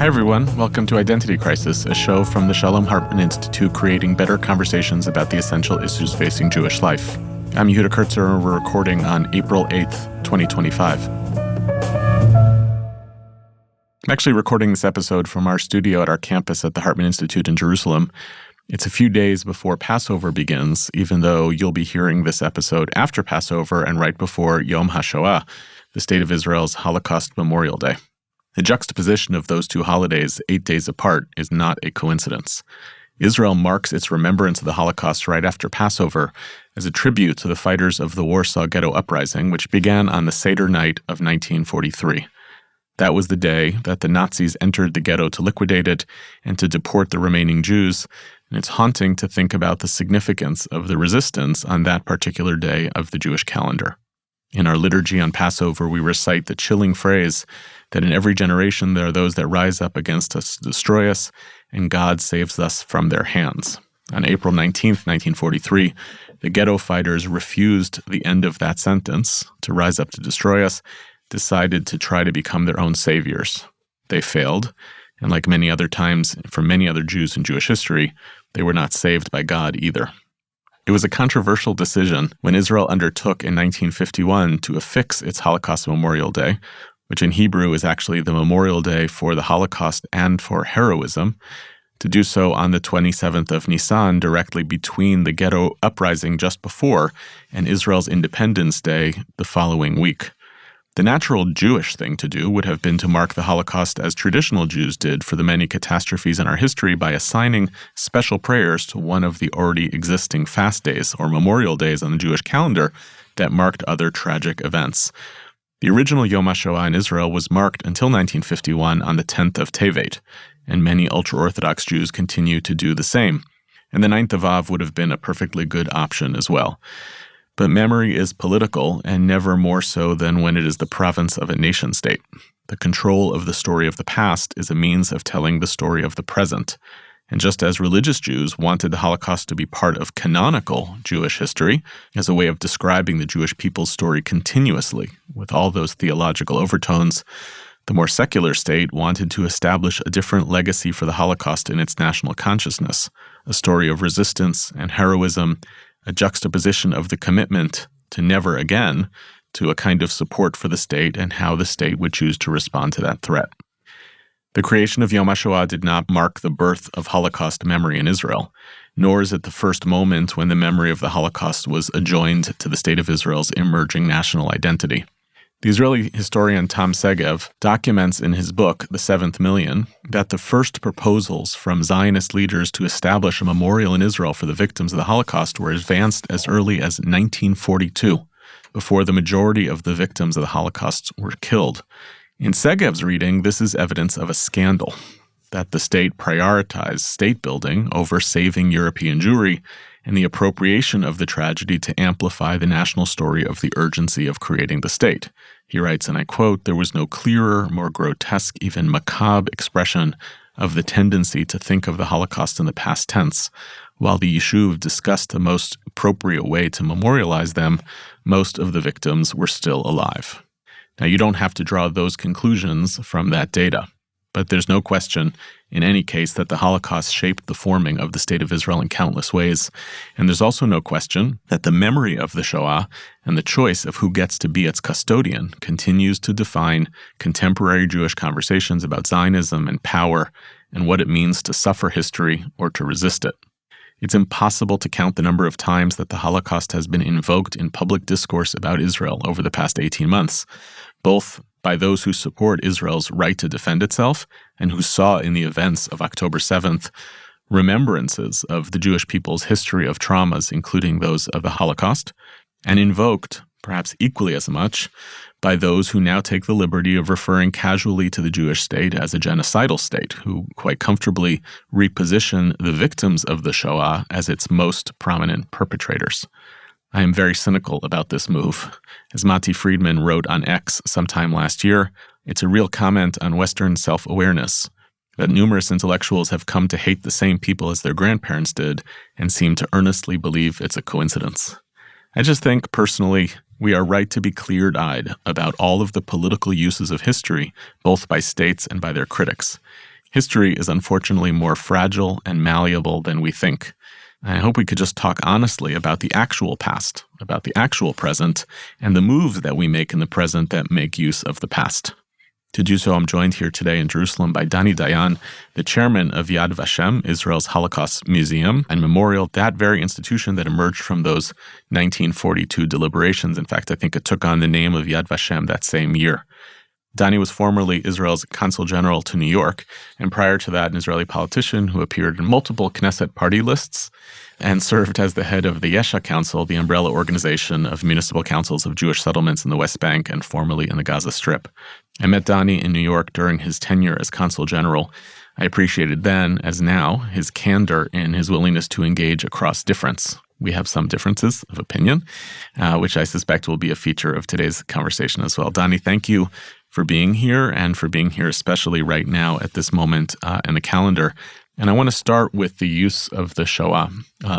Hi, everyone. Welcome to Identity Crisis, a show from the Shalom Hartman Institute creating better conversations about the essential issues facing Jewish life. I'm Yehuda Kurtzer, and we're recording on April 8th, 2025. I'm actually recording this episode from our studio at our campus at the Hartman Institute in Jerusalem. It's a few days before Passover begins, even though you'll be hearing this episode after Passover and right before Yom HaShoah, the State of Israel's Holocaust Memorial Day. The juxtaposition of those two holidays 8 days apart is not a coincidence. Israel marks its remembrance of the Holocaust right after Passover as a tribute to the fighters of the Warsaw Ghetto Uprising, which began on the Seder night of 1943. That was the day that the Nazis entered the ghetto to liquidate it and to deport the remaining Jews, and it's haunting to think about the significance of the resistance on that particular day of the Jewish calendar. In our liturgy on Passover, we recite the chilling phrase that in every generation there are those that rise up against us to destroy us, and God saves us from their hands. On April 19th, 1943, the ghetto fighters refused the end of that sentence, to rise up to destroy us, decided to try to become their own saviors. They failed, and like many other times for many other Jews in Jewish history, they were not saved by God either. It was a controversial decision when Israel undertook in 1951 to affix its Holocaust Memorial Day, which in Hebrew is actually the Memorial Day for the Holocaust and for heroism, to do so on the 27th of Nisan, directly between the ghetto uprising just before and Israel's Independence Day the following week. The natural Jewish thing to do would have been to mark the Holocaust as traditional Jews did for the many catastrophes in our history by assigning special prayers to one of the already existing fast days or memorial days on the Jewish calendar that marked other tragic events. The original Yom HaShoah in Israel was marked until 1951 on the 10th of Tevet, and many ultra-Orthodox Jews continue to do the same. And the 9th of Av would have been a perfectly good option as well. But memory is political, and never more so than when it is the province of a nation-state. The control of the story of the past is a means of telling the story of the present. And just as religious Jews wanted the Holocaust to be part of canonical Jewish history, as a way of describing the Jewish people's story continuously, with all those theological overtones, the more secular state wanted to establish a different legacy for the Holocaust in its national consciousness, a story of resistance and heroism, a juxtaposition of the commitment to never again to a kind of support for the state and how the state would choose to respond to that threat. The creation of Yom HaShoah did not mark the birth of Holocaust memory in Israel, nor is it the first moment when the memory of the Holocaust was adjoined to the state of Israel's emerging national identity. The Israeli historian Tom Segev documents in his book, The Seventh Million, that the first proposals from Zionist leaders to establish a memorial in Israel for the victims of the Holocaust were advanced as early as 1942, before the majority of the victims of the Holocaust were killed. In Segev's reading, this is evidence of a scandal, that the state prioritized state building over saving European Jewry and the appropriation of the tragedy to amplify the national story of the urgency of creating the state. He writes, and I quote, "There was no clearer, more grotesque, even macabre expression of the tendency to think of the Holocaust in the past tense. While the Yishuv discussed the most appropriate way to memorialize them, most of the victims were still alive." Now, you don't have to draw those conclusions from that data. But there's no question, in any case, that the Holocaust shaped the forming of the State of Israel in countless ways. And there's also no question that the memory of the Shoah and the choice of who gets to be its custodian continues to define contemporary Jewish conversations about Zionism and power and what it means to suffer history or to resist it. It's impossible to count the number of times that the Holocaust has been invoked in public discourse about Israel over the past 18 months, both by those who support Israel's right to defend itself and who saw in the events of October 7th remembrances of the Jewish people's history of traumas, including those of the Holocaust, and invoked, perhaps equally as much, by those who now take the liberty of referring casually to the Jewish state as a genocidal state, who quite comfortably reposition the victims of the Shoah as its most prominent perpetrators. I am very cynical about this move. As Mati Friedman wrote on X sometime last year, it's a real comment on Western self-awareness, that numerous intellectuals have come to hate the same people as their grandparents did and seem to earnestly believe it's a coincidence. I just think, personally, we are right to be clear-eyed about all of the political uses of history, both by states and by their critics. History is unfortunately more fragile and malleable than we think. I hope we could just talk honestly about the actual past, about the actual present, and the moves that we make in the present that make use of the past. To do so, I'm joined here today in Jerusalem by Dani Dayan, the chairman of Yad Vashem, Israel's Holocaust Museum and Memorial, that very institution that emerged from those 1942 deliberations. In fact, I think it took on the name of Yad Vashem that same year. Dani was formerly Israel's consul general to New York, and prior to that, an Israeli politician who appeared in multiple Knesset party lists and served as the head of the Yesha Council, the umbrella organization of municipal councils of Jewish settlements in the West Bank and formerly in the Gaza Strip. I met Dani in New York during his tenure as consul general. I appreciated then, as now, his candor and his willingness to engage across difference. We have some differences of opinion, which I suspect will be a feature of today's conversation as well. Dani, thank you for being here and for being here especially right now at this moment in the calendar. And I want to start with the use of the Shoah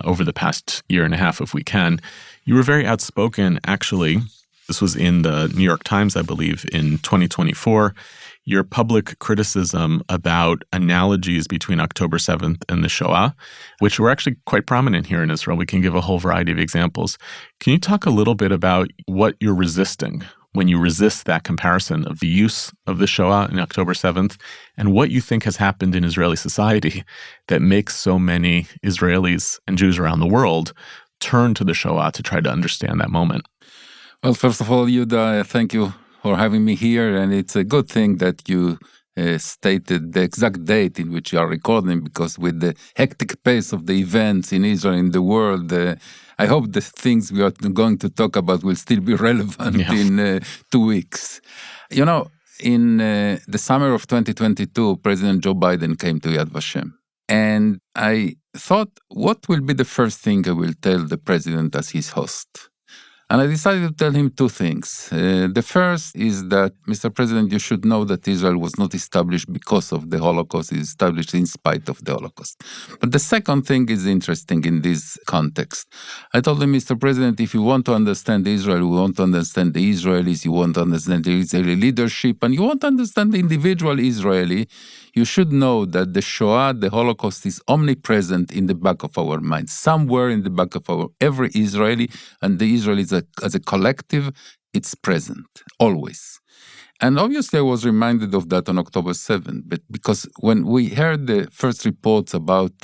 over the past year and a half, if we can. You were very outspoken, actually. This was in the New York Times, I believe, in 2024. Your public criticism about analogies between October 7th and the Shoah, which were actually quite prominent here in Israel. We can give a whole variety of examples. Can you talk a little bit about what you're resisting when you resist that comparison of the use of the Shoah in October 7th and what you think has happened in Israeli society that makes so many Israelis and Jews around the world turn to the Shoah to try to understand that moment? Well, first of all, Yehuda, thank you for having me here, and it's a good thing that you stated the exact date in which you are recording, because with the hectic pace of the events in Israel, in the world, I hope the things we are going to talk about will still be relevant in 2 weeks. You know, in the summer of 2022, President Joe Biden came to Yad Vashem, and I thought, what will be the first thing I will tell the president as his host? And I decided to tell him 2 things. The first is that, Mr. President, you should know that Israel was not established because of the Holocaust, it is established in spite of the Holocaust. But the second thing is interesting in this context. I told him, Mr. President, if you want to understand Israel, you want to understand the Israelis, you want to understand the Israeli leadership, and you want to understand the individual Israeli, you should know that the Shoah, the Holocaust, is omnipresent in the back of our minds, somewhere in the back of every Israeli, and the Israelis as a collective, it's present, always. And obviously I was reminded of that on October 7th, but because when we heard the first reports about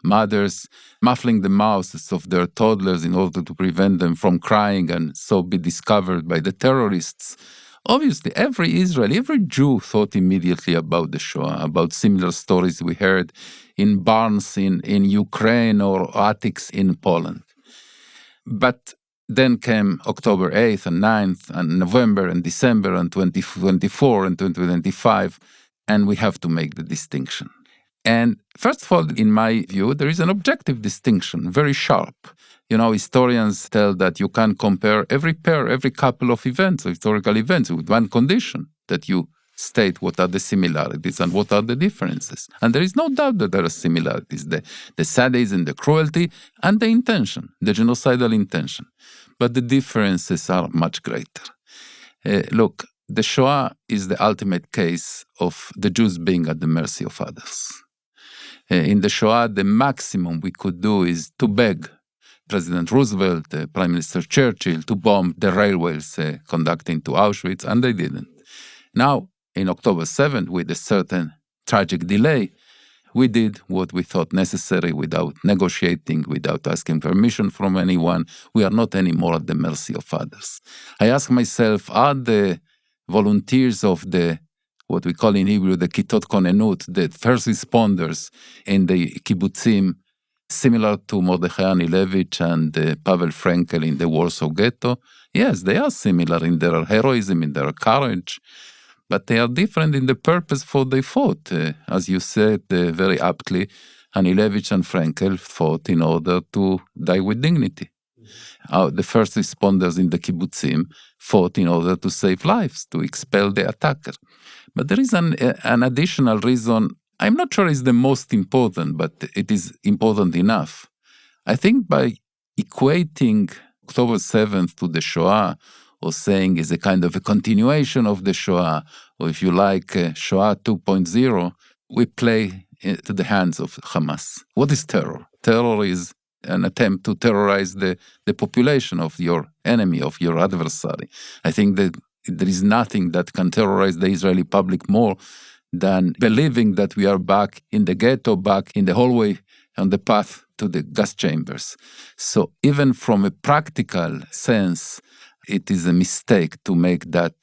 mothers muffling the mouths of their toddlers in order to prevent them from crying and so be discovered by the terrorists, obviously, every Israeli, every Jew thought immediately about the Shoah, about similar stories we heard in barns in Ukraine or attics in Poland. But then came October 8th and 9th and November and December and 2024 and 2025, and we have to make the distinction. And first of all, in my view, there is an objective distinction, very sharp. You know, historians tell that you can compare every couple of events, historical events, with one condition, that you state what are the similarities and what are the differences. And there is no doubt that there are similarities, the sadism, the cruelty, and the intention, the genocidal intention. But the differences are much greater. Look, the Shoah is the ultimate case of the Jews being at the mercy of others. In the Shoah, the maximum we could do is to beg President Roosevelt, Prime Minister Churchill, to bomb the railways conducting to Auschwitz, and they didn't. Now, in October 7th, with a certain tragic delay, we did what we thought necessary without negotiating, without asking permission from anyone. We are not anymore at the mercy of others. I ask myself, are the volunteers of what we call in Hebrew the Kitot Konenut, the first responders in the kibbutzim, similar to Mordechai Anilevich and Pavel Frenkel in the Warsaw Ghetto? Yes, they are similar in their heroism, in their courage, but they are different in the purpose for they fought. As you said very aptly, Anilevich and Frenkel fought in order to die with dignity. The first responders in the kibbutzim fought in order to save lives, to expel the attacker. But there is an additional reason. I'm not sure it's the most important, but it is important enough. I think by equating October 7th to the Shoah, or saying is a kind of a continuation of the Shoah, or if you like, Shoah 2.0, we play into the hands of Hamas. What is terror? Terror is an attempt to terrorize the population of your enemy, of your adversary. I think that there is nothing that can terrorize the Israeli public more than believing that we are back in the ghetto, back in the hallway, on the path to the gas chambers. So even from a practical sense, it is a mistake to make that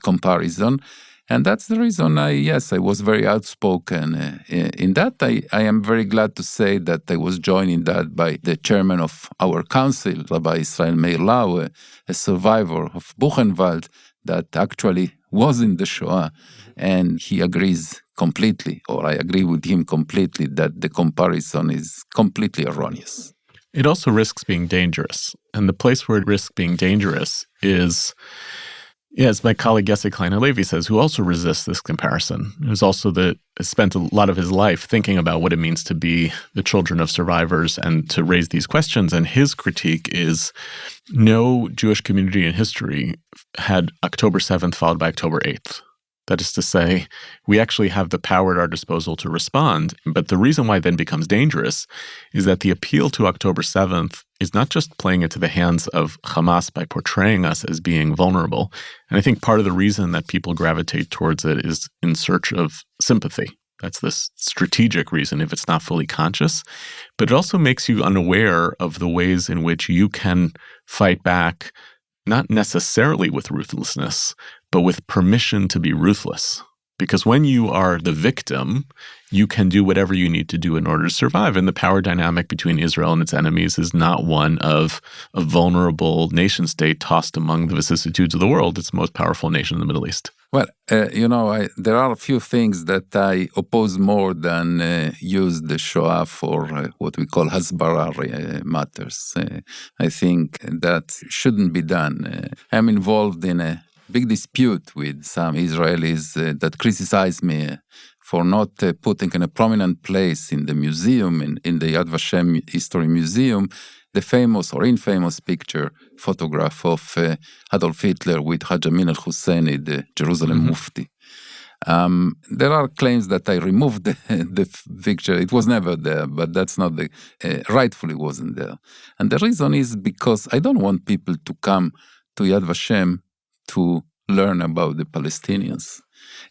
comparison. And that's the reason I was very outspoken in that. I am very glad to say that I was joined in that by the chairman of our council, Rabbi Israel Meir Lau, a survivor of Buchenwald that actually was in the Shoah. And he agrees completely, or I agree with him completely, that the comparison is completely erroneous. It also risks being dangerous. And the place where it risks being dangerous is, as my colleague Yesse Klein-Halevi says, who also resists this comparison, who's also spent a lot of his life thinking about what it means to be the children of survivors and to raise these questions. And his critique is no Jewish community in history had October 7th followed by October 8th. That is to say, we actually have the power at our disposal to respond. But the reason why it then becomes dangerous is that the appeal to October 7th is not just playing into the hands of Hamas by portraying us as being vulnerable. And I think part of the reason that people gravitate towards it is in search of sympathy. That's this strategic reason if it's not fully conscious. But it also makes you unaware of the ways in which you can fight back, not necessarily with ruthlessness, but with permission to be ruthless. Because when you are the victim, you can do whatever you need to do in order to survive. And the power dynamic between Israel and its enemies is not one of a vulnerable nation state tossed among the vicissitudes of the world. It's the most powerful nation in the Middle East. Well, there are a few things that I oppose more than use the Shoah for what we call hasbara matters. I think that shouldn't be done. I'm involved in a big dispute with some Israelis that criticize me for not putting in a prominent place in the museum, in the Yad Vashem History Museum, the famous or infamous photograph of Adolf Hitler with Haj Amin al-Husseini, the Jerusalem Mufti. There are claims that I removed the picture. It was never there, but that's not rightfully wasn't there. And the reason is because I don't want people to come to Yad Vashem to learn about the Palestinians.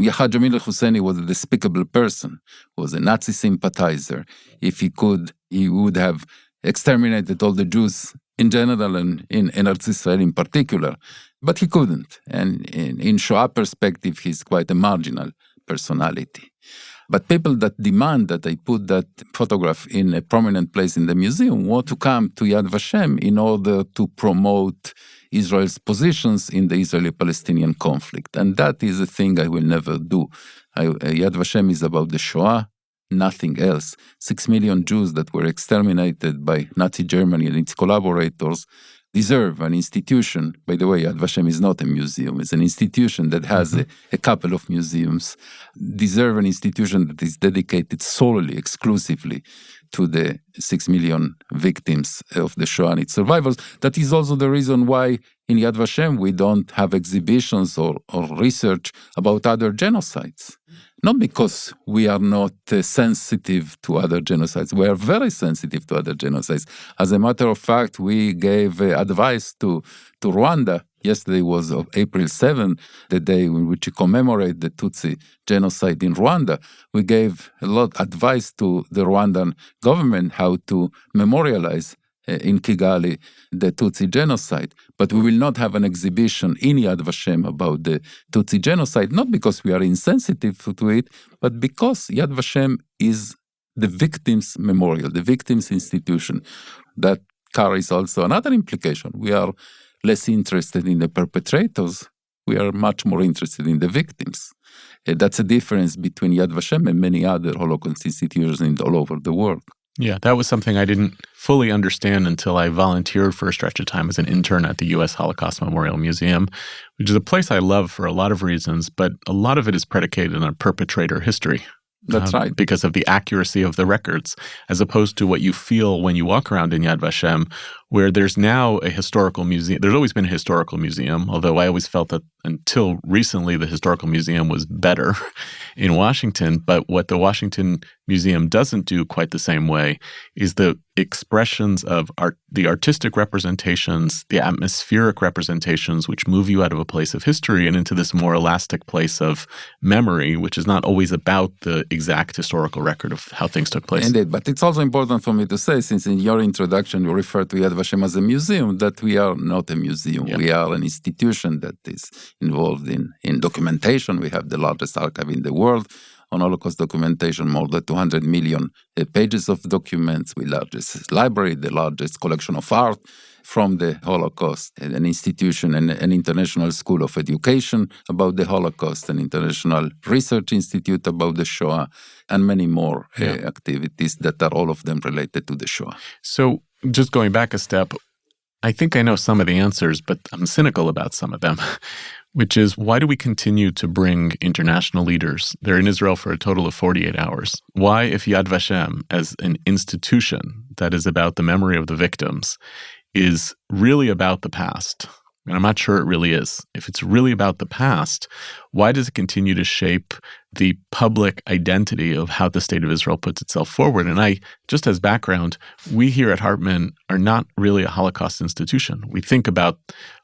Haj Amin al-Husseini was a despicable person, was a Nazi sympathizer. If he could, he would have exterminated all the Jews in general and in Eretz Israel in particular, but he couldn't. And in Shoah perspective, he's quite a marginal personality. But people that demand that I put that photograph in a prominent place in the museum want to come to Yad Vashem in order to promote Israel's positions in the Israeli-Palestinian conflict. And that is a thing I will never do. Yad Vashem is about the Shoah, nothing else. 6 million Jews that were exterminated by Nazi Germany and its collaborators deserve an institution. By the way, Yad Vashem is not a museum. It's an institution that has a couple of museums. Deserve an institution that is dedicated solely, exclusively to the 6 million victims of the Shoah and its survivors. That is also the reason why in Yad Vashem we don't have exhibitions or research about other genocides. Not because we are not sensitive to other genocides. We are very sensitive to other genocides. As a matter of fact, we gave advice to Rwanda. Yesterday was April 7, the day in which we commemorate the Tutsi genocide in Rwanda. We gave a lot of advice to the Rwandan government how to memorialize in Kigali the Tutsi genocide. But we will not have an exhibition in Yad Vashem about the Tutsi genocide, not because we are insensitive to it, but because Yad Vashem is the victims' memorial, the victims' institution. That carries also another implication. We are less interested in the perpetrators. We are much more interested in the victims. That's a difference between Yad Vashem and many other Holocaust institutions all over the world. Yeah, that was something I didn't fully understand until I volunteered for a stretch of time as an intern at the U.S. Holocaust Memorial Museum, which is a place I love for a lot of reasons, but a lot of it is predicated on perpetrator history. That's right. Because of the accuracy of the records, as opposed to what you feel when you walk around in Yad Vashem, where there's now a historical museum. There's always been a historical museum, although I always felt that until recently the historical museum was better in Washington. But what the Washington Museum doesn't do quite the same way is the expressions of the artistic representations, the atmospheric representations, which move you out of a place of history and into this more elastic place of memory, which is not always about the exact historical record of how things took place. Indeed, but it's also important for me to say, since in your introduction you referred to Yad Vashem as a museum, that we are not a museum. Yeah. We are an institution that is involved in documentation. We have the largest archive in the world on Holocaust documentation, more than 200 million pages of documents, the largest library, the largest collection of art from the Holocaust, an institution, an international school of education about the Holocaust, an international research institute about the Shoah, and many more activities that are all of them related to the Shoah. So just going back a step, I think I know some of the answers, but I'm cynical about some of them, which is, why do we continue to bring international leaders? They're in Israel for a total of 48 hours. Why, if Yad Vashem, as an institution that is about the memory of the victims, is really about the past, and I'm not sure it really is. If it's really about the past, why does it continue to shape the public identity of how the state of Israel puts itself forward? And just as background, we here at Hartman are not really a Holocaust institution. We think about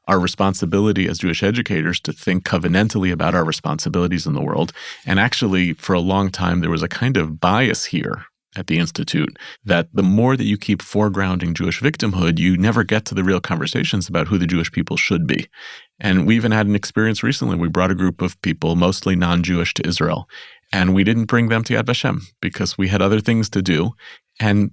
our responsibility as Jewish educators to think covenantally about our responsibilities in the world. And actually, for a long time, there was a kind of bias here at the Institute that the more that you keep foregrounding Jewish victimhood, you never get to the real conversations about who the Jewish people should be. And we even had an experience recently. We brought a group of people, mostly non-Jewish, to Israel, and we didn't bring them to Yad Vashem because we had other things to do. And,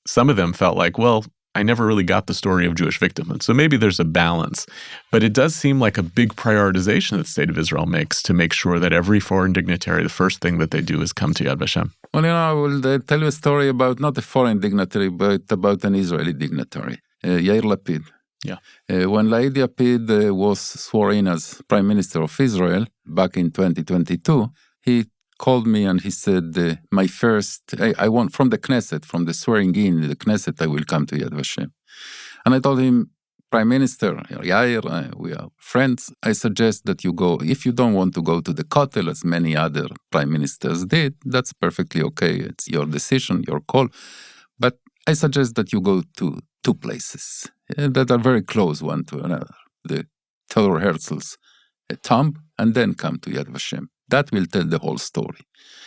some of them felt like, well, I never really got the story of Jewish victimhood. So maybe there's a balance. But it does seem like a big prioritization that the state of Israel makes to make sure that every foreign dignitary, the first thing that they do is come to Yad Vashem. Well, I will tell you a story about not a foreign dignitary, but about an Israeli dignitary, Yair Lapid. Yeah. When Yair Lapid was sworn in as Prime Minister of Israel back in 2022, he called me and he said, I want from the Knesset, from the swearing in the Knesset, I will come to Yad Vashem. And I told him, Prime Minister, Yair, we are friends. I suggest that you go. If you don't want to go to the Kotel, as many other prime ministers did, that's perfectly okay. It's your decision, your call. But I suggest that you go to two places that are very close one to another. The Theodor Herzl's tomb, and then come to Yad Vashem. That will tell the whole story.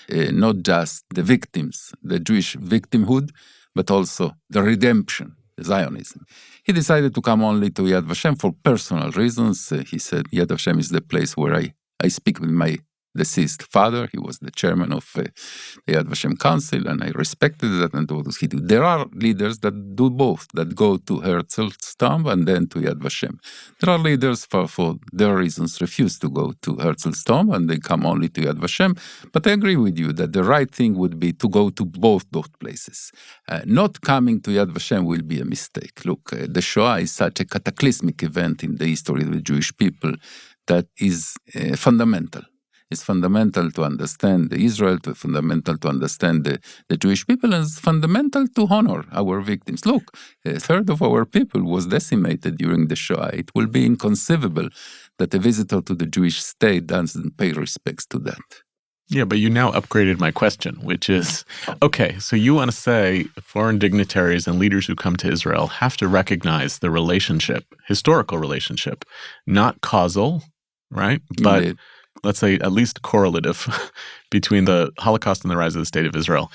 Not just the victims, the Jewish victimhood, but also the redemption, Zionism. He decided to come only to Yad Vashem for personal reasons. He said, Yad Vashem is the place where I speak with my deceased father. He was the chairman of the Yad Vashem Council, and I respected that, and what does he do? There are leaders that do both, that go to Herzl's tomb and then to Yad Vashem. There are leaders for their reasons refuse to go to Herzl's tomb, and they come only to Yad Vashem. But I agree with you that the right thing would be to go to both those places. Not coming to Yad Vashem will be a mistake. Look, the Shoah is such a cataclysmic event in the history of the Jewish people that is fundamental. It's fundamental to understand Israel, fundamental to understand the Jewish people, and it's fundamental to honor our victims. Look, a third of our people was decimated during the Shoah. It will be inconceivable that a visitor to the Jewish state doesn't pay respects to that. Yeah, but you now upgraded my question, which is, okay, so you want to say foreign dignitaries and leaders who come to Israel have to recognize the relationship, historical relationship, not causal, right? But Indeed. Let's say at least correlative between the Holocaust and the rise of the state of Israel.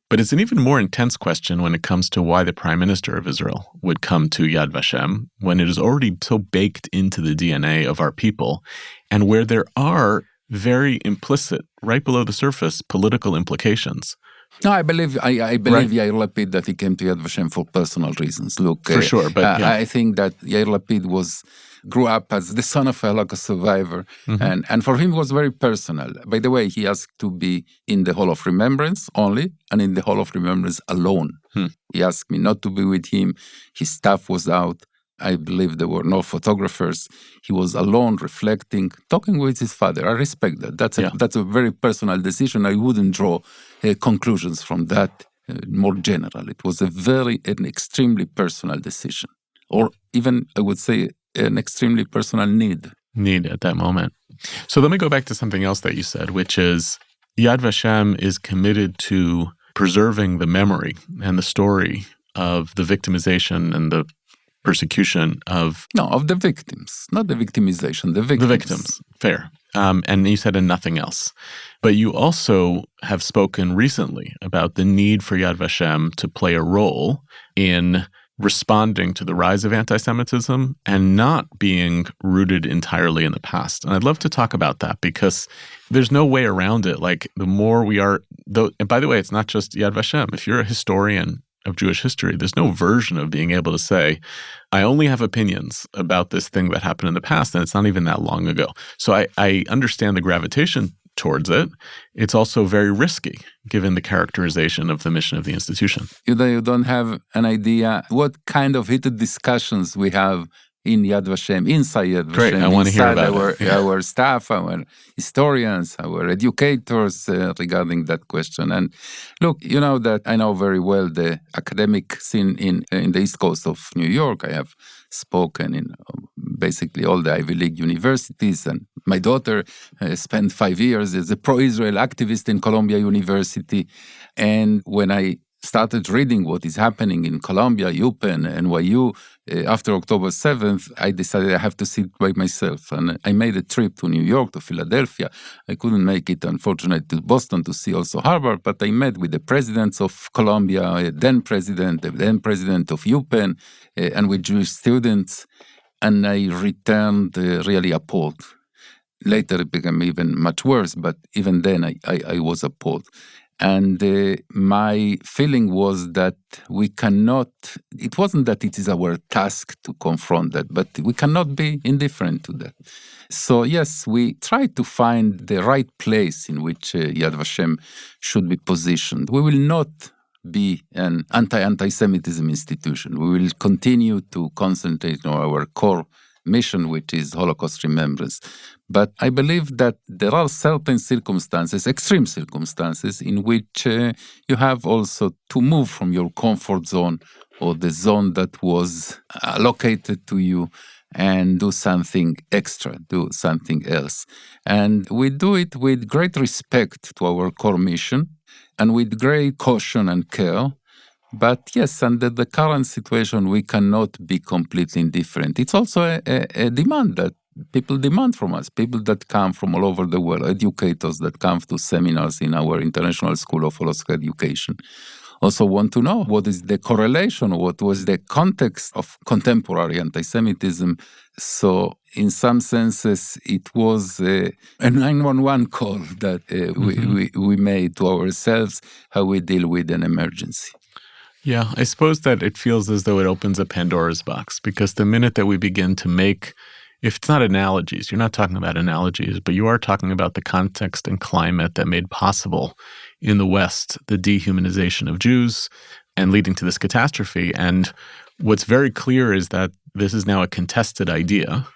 But it's an even more intense question when it comes to why the Prime Minister of Israel would come to Yad Vashem when it is already so baked into the DNA of our people, and where there are very implicit, right below the surface, political implications. No, I believe Right. Yair Lapid that he came to Yad Vashem for personal reasons. Look, For sure, but yeah. I think that Yair Lapid grew up as the son of a Holocaust survivor, and for him it was very personal. By the way, he asked to be in the Hall of Remembrance only, and in the Hall of Remembrance alone. He asked me not to be with him. His staff was out. I believe there were no photographers. He was alone, reflecting, talking with his father. I respect that. That's a very personal decision. I wouldn't draw conclusions from that more general. It was an extremely personal decision. or even, I would say, an extremely personal need. Need at that moment. So let me go back to something else that you said, which is Yad Vashem is committed to preserving the memory and the story of the victimization and the persecution of... No, of the victims, not the victimization, the victims. The victims, fair. And you said, and nothing else. But you also have spoken recently about the need for Yad Vashem to play a role in responding to the rise of anti-Semitism and not being rooted entirely in the past. And I'd love to talk about that because there's no way around it. Like the more we are, though, and by the way, it's not just Yad Vashem. If you're a historian of Jewish history, there's no version of being able to say, I only have opinions about this thing that happened in the past, and it's not even that long ago. So I understand the gravitation towards it. It's also very risky, given the characterization of the mission of the institution. Yehuda, you don't have an idea what kind of heated discussions we have in Yad Vashem, inside Yad Vashem. Great, I want to hear about our staff, our historians, our educators regarding that question. And look, you know that I know very well the academic scene in the East Coast of New York. I have spoken in basically all the Ivy League universities, and my daughter spent 5 years as a pro-Israel activist in Columbia University. And when I started reading what is happening in Columbia, UPenn, NYU, after October 7th, I decided I have to see it by myself. And I made a trip to New York, to Philadelphia. I couldn't make it, unfortunately, to Boston to see also Harvard, but I met with the presidents of Columbia, the then president of UPenn, and with Jewish students. And I returned really appalled. Later it became even much worse, but even then I was appalled. And my feeling was that we cannot, it wasn't that it is our task to confront that, but we cannot be indifferent to that. So yes, we try to find the right place in which Yad Vashem should be positioned. We will not be an anti-Semitism institution. We will continue to concentrate on our core mission, which is Holocaust remembrance. But I believe that there are certain circumstances, extreme circumstances, in which you have also to move from your comfort zone or the zone that was allocated to you and do something extra, do something else. And we do it with great respect to our core mission and with great caution and care. But yes, under the current situation, we cannot be completely indifferent. It's also a demand that people demand from us, people that come from all over the world, educators that come to seminars in our International School of Holocaust Education, also want to know what is the correlation, what was the context of contemporary anti-Semitism. So in some senses, it was a 911 call that we made to ourselves, how we deal with an emergency. Yeah, I suppose that it feels as though it opens a Pandora's box, because the minute that we begin to make, if it's not analogies, you're not talking about analogies, but you are talking about the context and climate that made possible in the West the dehumanization of Jews and leading to this catastrophe. And what's very clear is that this is now a contested idea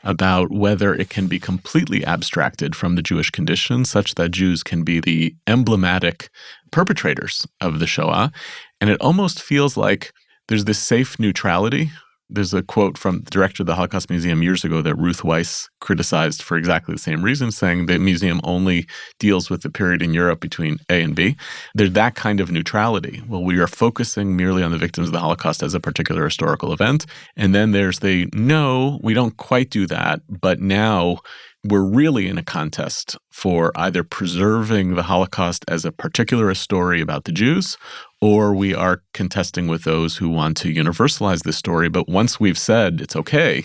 about whether it can be completely abstracted from the Jewish condition such that Jews can be the emblematic perpetrators of the Shoah. And it almost feels like there's this safe neutrality. There's a quote from the director of the Holocaust Museum years ago that Ruth Weiss criticized for exactly the same reason, saying the museum only deals with the period in Europe between A and B. There's that kind of neutrality. Well, we are focusing merely on the victims of the Holocaust as a particular historical event. And then there's the, no, we don't quite do that, but now we're really in a contest for either preserving the Holocaust as a particular story about the Jews, or we are contesting with those who want to universalize this story. But once we've said it's okay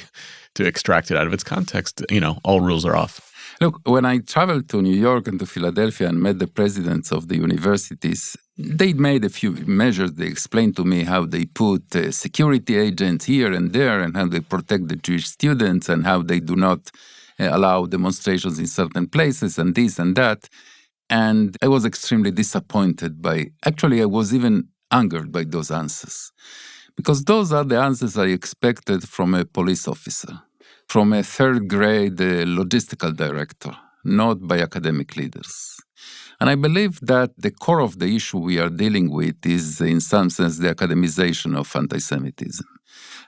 to extract it out of its context, all rules are off. Look, when I traveled to New York and to Philadelphia and met the presidents of the universities, they made a few measures. They explained to me how they put security agents here and there and how they protect the Jewish students and how they do not allow demonstrations in certain places and this and that. And I was extremely disappointed actually I was even angered by those answers. Because those are the answers I expected from a police officer, from a third grade logistical director, not by academic leaders. And I believe that the core of the issue we are dealing with is, in some sense, the academization of anti-Semitism.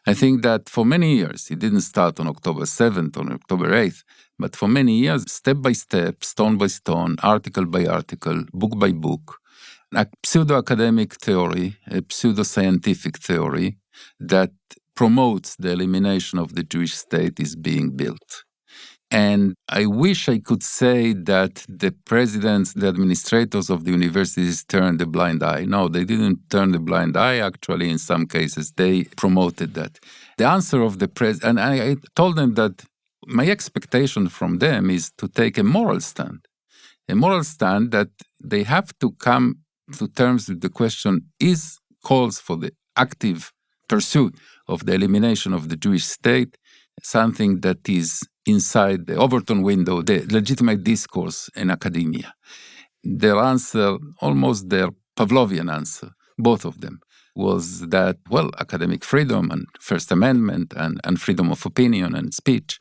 I think that for many years, it didn't start on October 7th or October 8th, but for many years, step by step, stone by stone, article by article, book by book, a pseudo-academic theory, a pseudo-scientific theory that promotes the elimination of the Jewish state is being built. And I wish I could say that the presidents, the administrators of the universities turned a blind eye. No, they didn't turn a blind eye. Actually, in some cases, they promoted that. The answer of the president, and I told them that my expectation from them is to take a moral stand that they have to come to terms with the question, is calls for the active pursuit of the elimination of the Jewish state something that is inside the Overton window, the legitimate discourse in academia? Their answer, almost their Pavlovian answer, both of them, was that, well, academic freedom and First Amendment and freedom of opinion and speech.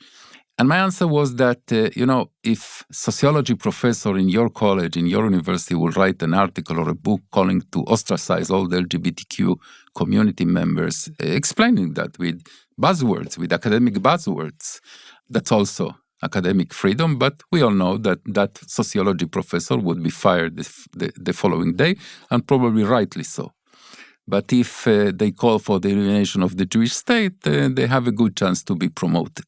And my answer was that, if sociology professor in your college, in your university will write an article or a book calling to ostracize all the LGBTQ community members, explaining that with buzzwords, with academic buzzwords, that's also academic freedom. But we all know that that sociology professor would be fired the following day, and probably rightly so. But if they call for the elimination of the Jewish state, they have a good chance to be promoted.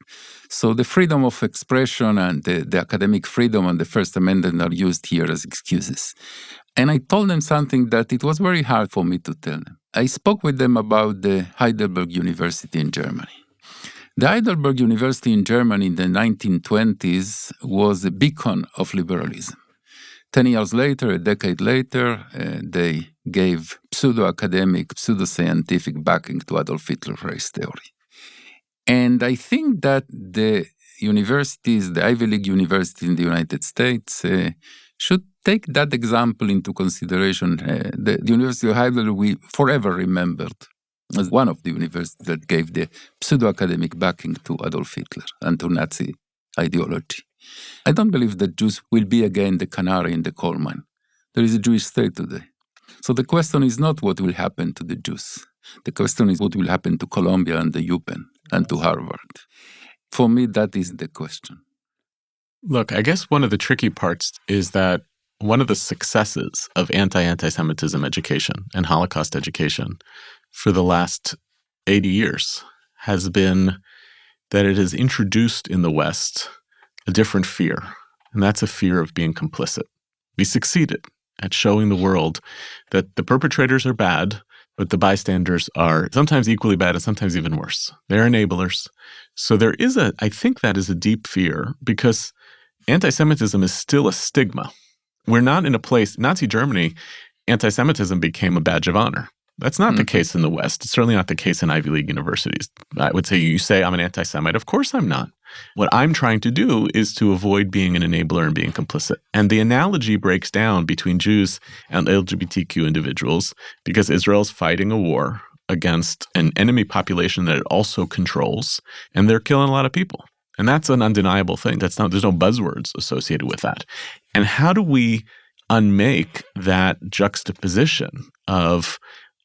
So the freedom of expression and the academic freedom and the First Amendment are used here as excuses. And I told them something that it was very hard for me to tell them. I spoke with them about the Heidelberg University in Germany. The Heidelberg University in Germany in the 1920s was a beacon of liberalism. 10 years later, a decade later, they gave pseudo-academic, pseudo-scientific backing to Adolf Hitler's race theory. And I think that the universities, the Ivy League universities in the United States, should take that example into consideration. The University of Heidelberg we forever remembered as one of the universities that gave the pseudo-academic backing to Adolf Hitler and to Nazi ideology. I don't believe that Jews will be again the canary in the coal mine. There is a Jewish state today. So the question is not what will happen to the Jews. The question is what will happen to Columbia and the UPenn and to Harvard. For me, that is the question. Look, I guess one of the tricky parts is that one of the successes of anti-Semitism education and Holocaust education for the last 80 years has been that it has introduced in the West a different fear, and that's a fear of being complicit. We succeeded at showing the world that the perpetrators are bad, but the bystanders are sometimes equally bad and sometimes even worse. They're enablers. So there is I think that is a deep fear because anti-Semitism is still a stigma. We're not in a place, Nazi Germany, anti-Semitism became a badge of honor. That's not the case in the West. It's certainly not the case in Ivy League universities. I would say, you say I'm an anti-Semite. Of course I'm not. What I'm trying to do is to avoid being an enabler and being complicit. And the analogy breaks down between Jews and LGBTQ individuals because Israel's fighting a war against an enemy population that it also controls, and they're killing a lot of people. And that's an undeniable thing. There's no buzzwords associated with that. And how do we unmake that juxtaposition of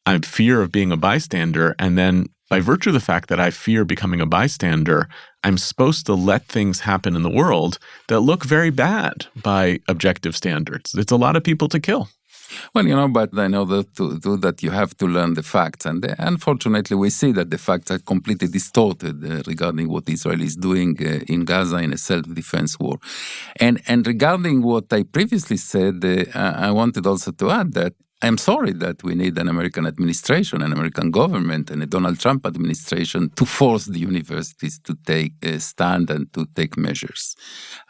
I fear of being a bystander, and then by virtue of the fact that I fear becoming a bystander, I'm supposed to let things happen in the world that look very bad by objective standards. It's a lot of people to kill. Well, but I know that to do that you have to learn the facts. And unfortunately, we see that the facts are completely distorted regarding what Israel is doing in Gaza in a self-defense war. And regarding what I previously said, I wanted also to add that I'm sorry that we need an American administration, an American government, and a Donald Trump administration to force the universities to take a stand and to take measures.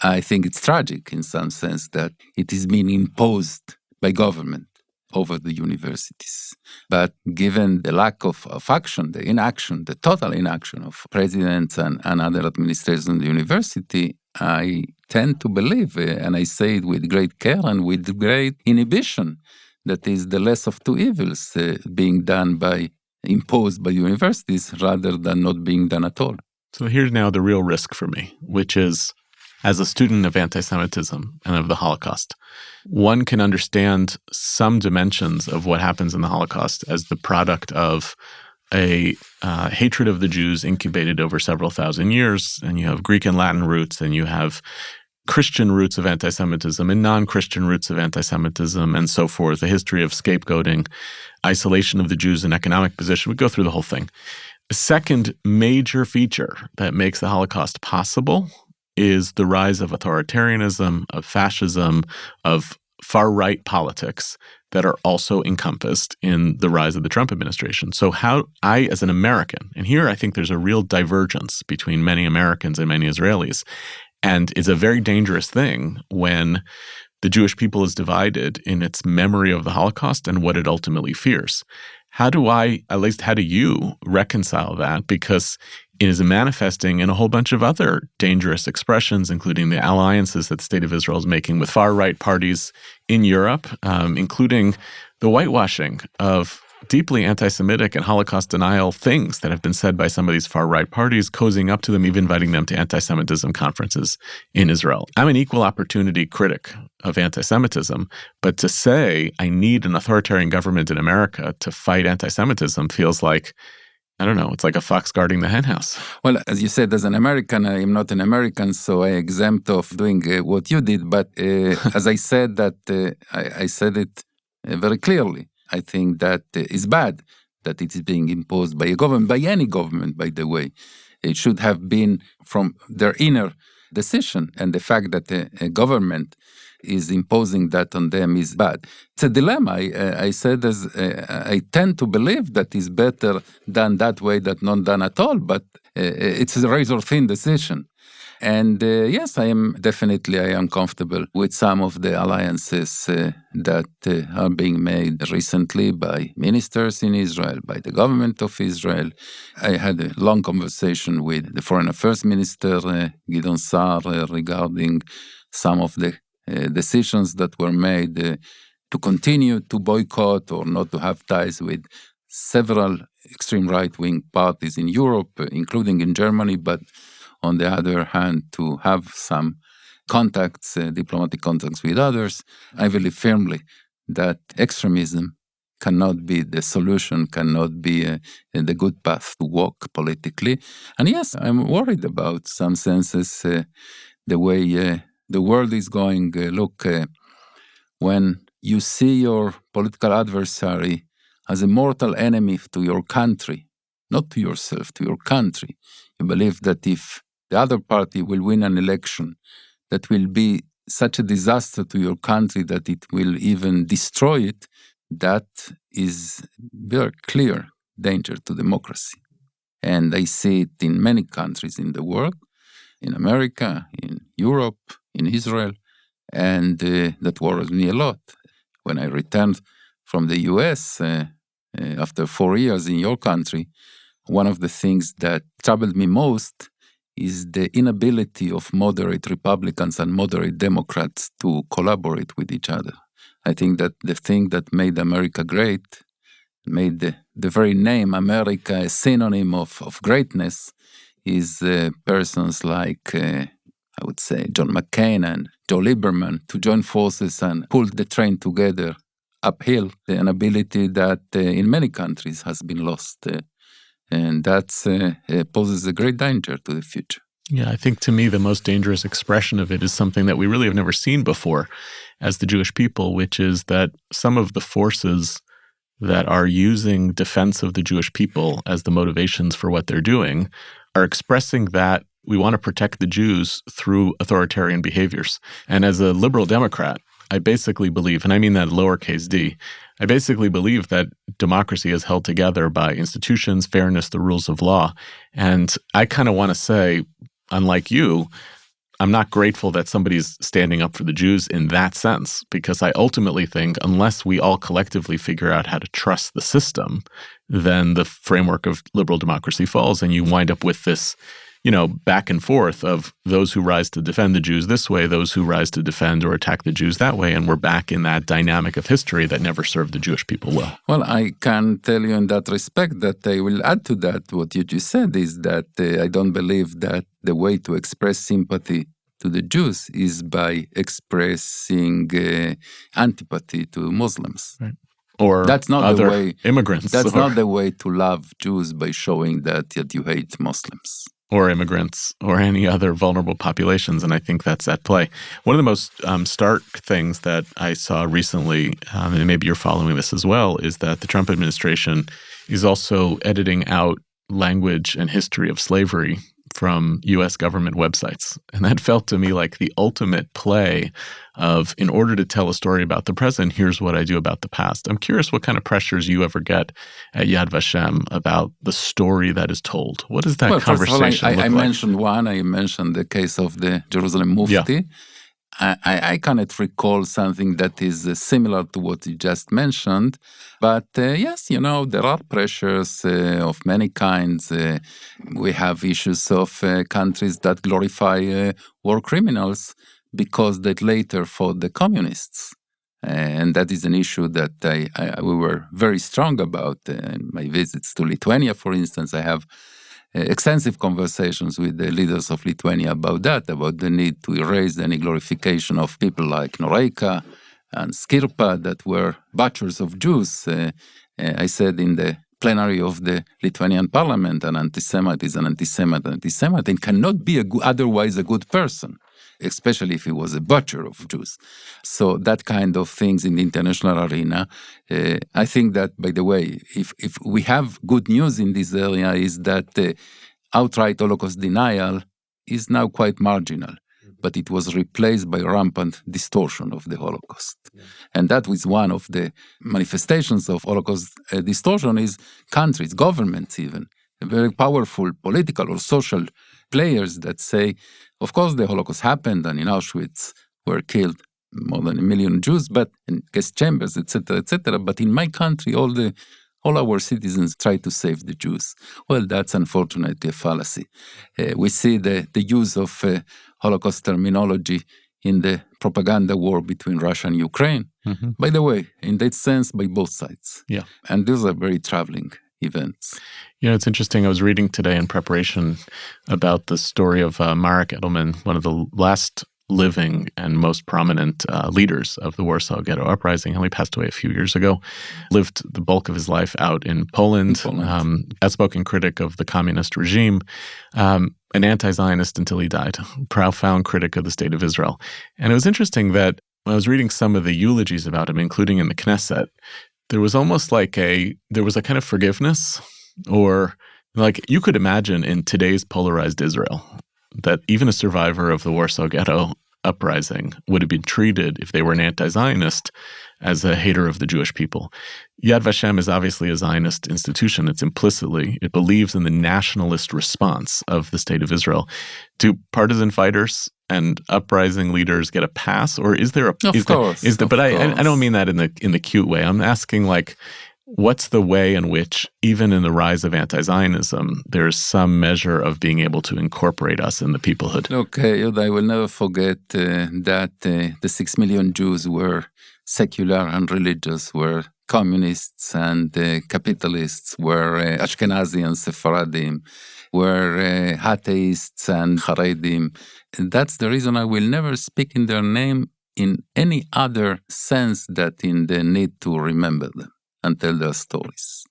I think it's tragic in some sense that it is being imposed by government over the universities. But given the lack of action, the inaction, the total inaction of presidents and other administrators in the university, I tend to believe, and I say it with great care and with great inhibition, that is the less of two evils being done imposed by universities rather than not being done at all. So here's now the real risk for me, which is as a student of anti-Semitism and of the Holocaust, one can understand some dimensions of what happens in the Holocaust as the product of a hatred of the Jews incubated over several thousand years, and you have Greek and Latin roots, and you have Christian roots of anti-Semitism and non-Christian roots of anti-Semitism and so forth, the history of scapegoating, isolation of the Jews in economic position. We go through the whole thing. The second major feature that makes the Holocaust possible is the rise of authoritarianism, of fascism, of far-right politics that are also encompassed in the rise of the Trump administration. So how I, as an American, and here I think there's a real divergence between many Americans and many Israelis, and it's a very dangerous thing when the Jewish people is divided in its memory of the Holocaust and what it ultimately fears. How do you reconcile that? Because it is manifesting in a whole bunch of other dangerous expressions, including the alliances that the State of Israel is making with far-right parties in Europe, including the whitewashing of deeply anti-Semitic and Holocaust denial things that have been said by some of these far-right parties, cozying up to them, even inviting them to anti-Semitism conferences in Israel. I'm an equal opportunity critic of anti-Semitism, but to say I need an authoritarian government in America to fight anti-Semitism feels like, I don't know, it's like a fox guarding the henhouse. Well, as you said, as an American, I am not an American, so I exempt of doing what you did. But as I said, I said it very clearly. I think that is bad that it is being imposed by a government, by any government, by the way. It should have been from their inner decision, and the fact that a government is imposing that on them is bad. It's a dilemma. I said I tend to believe that it's better done that way than not done at all, but it's a razor-thin decision. And yes, I am comfortable with some of the alliances that are being made recently by ministers in Israel, by the government of Israel. I had a long conversation with the Foreign Affairs Minister, Gideon Saar, regarding some of the decisions that were made to continue to boycott or not to have ties with several extreme right-wing parties in Europe, including in Germany, but on the other hand, to have some contacts, diplomatic contacts with others. I believe firmly that extremism cannot be the solution, cannot be the good path to walk politically. And yes, I'm worried about some senses the way the world is going. When you see your political adversary as a mortal enemy to your country, not to yourself, to your country, you believe that if the other party will win an election that will be such a disaster to your country that it will even destroy it, that is very clear danger to democracy. And I see it in many countries in the world, in America, in Europe, in Israel, and that worries me a lot. When I returned from the US after 4 years in your country, one of the things that troubled me most is the inability of moderate Republicans and moderate Democrats to collaborate with each other. I think that the thing that made America great, made the very name America a synonym of greatness, is persons like, I would say, John McCain and Joe Lieberman to join forces and pull the train together uphill, an ability that in many countries has been lost. And that poses a great danger to the future. Yeah, I think to me the most dangerous expression of it is something that we really have never seen before as the Jewish people, which is that some of the forces that are using defense of the Jewish people as the motivations for what they're doing are expressing that we want to protect the Jews through authoritarian behaviors. And as a liberal Democrat, I basically believe, and I mean that lowercase d, I basically believe that democracy is held together by institutions, fairness, the rules of law. And I kind of want to say, unlike you, I'm not grateful that somebody's standing up for the Jews in that sense, because I ultimately think unless we all collectively figure out how to trust the system, then the framework of liberal democracy falls and you wind up with this, back and forth of those who rise to defend the Jews this way, those who rise to defend or attack the Jews that way, and we're back in that dynamic of history that never served the Jewish people well. Well, I can tell you in that respect that I will add to that what you just said is that I don't believe that the way to express sympathy to the Jews is by expressing antipathy to Muslims. Right. or that's not other the way, immigrants. That's not the way to love Jews, by showing that you hate Muslims. Or immigrants, or any other vulnerable populations, and I think that's at play. One of the most stark things that I saw recently, and maybe you're following this as well, is that the Trump administration is also editing out language and history of slavery from U.S. government websites. And that felt to me like the ultimate play of, in order to tell a story about the present, here's what I do about the past. I'm curious what kind of pressures you ever get at Yad Vashem about the story that is told. What does that conversation first of all, look I like? mentioned one. I mentioned the case of the Jerusalem Mufti. Yeah. I cannot recall something that is similar to what you just mentioned. But yes, there are pressures of many kinds. We have issues of countries that glorify war criminals because they later fought the communists. And that is an issue that we were very strong about. In my visits to Lithuania, for instance, I have extensive conversations with the leaders of Lithuania about that, about the need to erase any glorification of people like Noreika and Skirpa that were butchers of Jews. I said in the plenary of the Lithuanian parliament, an anti-Semite is an anti-Semite. An anti-Semite and cannot be otherwise a good person, especially if he was a butcher of Jews. So that kind of things in the international arena. I think that, by the way, if we have good news in this area, is that outright Holocaust denial is now quite marginal, but it was replaced by rampant distortion of the Holocaust. Yeah. And that was one of the manifestations of Holocaust distortion is countries, governments even, very powerful political or social players that say, of course, the Holocaust happened, and in Auschwitz were killed more than 1 million Jews, but in gas chambers, etc., etc. But in my country, all our citizens try to save the Jews. Well, that's unfortunately a fallacy. We see the use of Holocaust terminology in the propaganda war between Russia and Ukraine. Mm-hmm. By the way, in that sense, by both sides. Yeah. And these are very traveling events. It's interesting. I was reading today in preparation about the story of Marek Edelman, one of the last living and most prominent leaders of the Warsaw Ghetto Uprising. He only passed away a few years ago. Lived the bulk of his life out in Poland. Outspoken critic of the communist regime, an anti-Zionist until he died, profound critic of the state of Israel. And it was interesting that when I was reading some of the eulogies about him, including in the Knesset, there was almost like there was a kind of forgiveness, or like you could imagine in today's polarized Israel, that even a survivor of the Warsaw Ghetto Uprising would have been treated, if they were an anti-Zionist, as a hater of the Jewish people. Yad Vashem is obviously a Zionist institution. It believes in the nationalist response of the state of Israel. Do partisan fighters and uprising leaders get a pass, or is there a? Of course. But I don't mean that in the cute way. I'm asking what's the way in which, even in the rise of anti-Zionism, there's some measure of being able to incorporate us in the peoplehood? Okay, I will never forget that the 6 million Jews were secular and religious, were communists and capitalists, were Ashkenazi and Sephardim, were atheists and Haredim. And that's the reason I will never speak in their name in any other sense than in the need to remember them and tell their stories.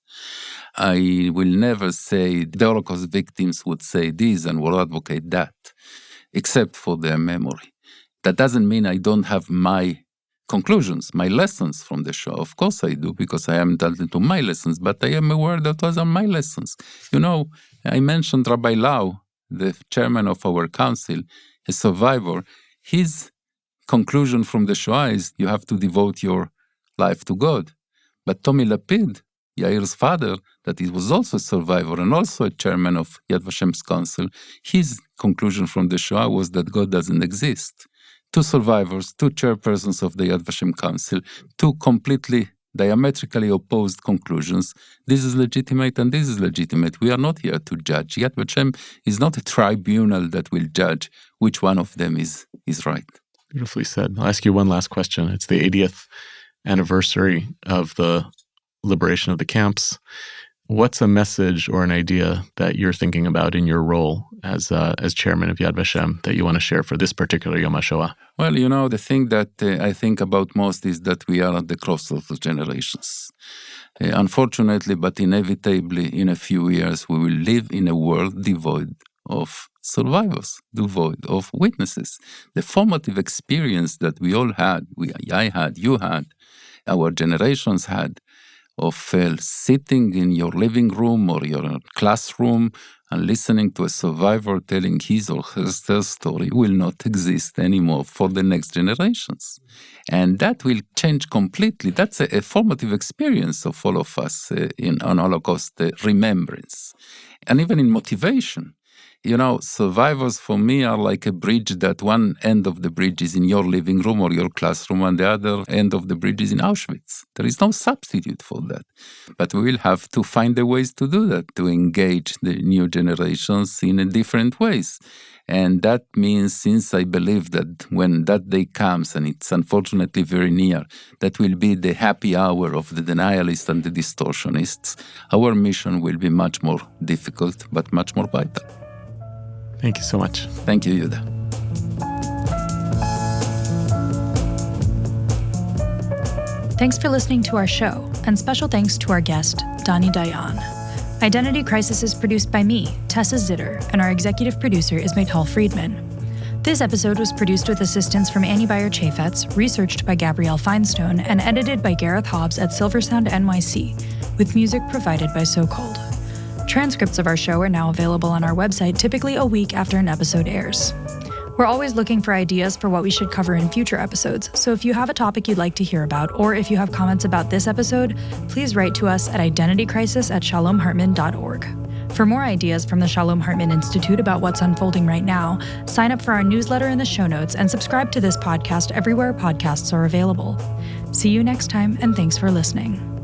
I will never say the Holocaust victims would say this and will advocate that, except for their memory. That doesn't mean I don't have my conclusions, my lessons from the Shoah. Of course I do, because I am entitled to my lessons, but I am aware that those are my lessons. I mentioned Rabbi Lau, the chairman of our council, a survivor. His conclusion from the Shoah is you have to devote your life to God. But Tommy Lapid, Yair's father, that he was also a survivor and also a chairman of Yad Vashem's council, his conclusion from the Shoah was that God doesn't exist. Two survivors, two chairpersons of the Yad Vashem council, two completely diametrically opposed conclusions. This is legitimate and this is legitimate. We are not here to judge. Yad Vashem is not a tribunal that will judge which one of them is right. Beautifully said. I'll ask you one last question. It's the 80th anniversary of the liberation of the camps. What's a message or an idea that you're thinking about in your role as chairman of Yad Vashem that you want to share for this particular Yom HaShoah? Well, the thing that I think about most is that we are at the crossroads of generations. Unfortunately, but inevitably, in a few years, we will live in a world devoid of survivors, devoid of witnesses. The formative experience that we all had, I had, you had, our generations had, of sitting in your living room or your classroom and listening to a survivor telling his or her story will not exist anymore for the next generations. And that will change completely. That's a formative experience of all of us on Holocaust remembrance. And even in motivation. Survivors for me are like a bridge that one end of the bridge is in your living room or your classroom and the other end of the bridge is in Auschwitz. There is no substitute for that. But we will have to find the ways to do that, to engage the new generations in different ways. And that means, since I believe that when that day comes, and it's unfortunately very near, that will be the happy hour of the denialists and the distortionists, our mission will be much more difficult, but much more vital. Thank you so much. Thank you, Yehuda. Thanks for listening to our show, and special thanks to our guest, Dani Dayan. Identity Crisis is produced by me, Tessa Zitter, and our executive producer is Maytal Friedman. This episode was produced with assistance from Annie Beyer-Chaffetz, researched by Gabrielle Feinstone, and edited by Gareth Hobbs at Silversound NYC, with music provided by So Cold. Transcripts of our show are now available on our website, typically a week after an episode airs. We're always looking for ideas for what we should cover in future episodes, so if you have a topic you'd like to hear about, or if you have comments about this episode, please write to us at identitycrisis@shalomhartman.org. For more ideas from the Shalom Hartman Institute about what's unfolding right now, sign up for our newsletter in the show notes and subscribe to this podcast everywhere podcasts are available. See you next time, and thanks for listening.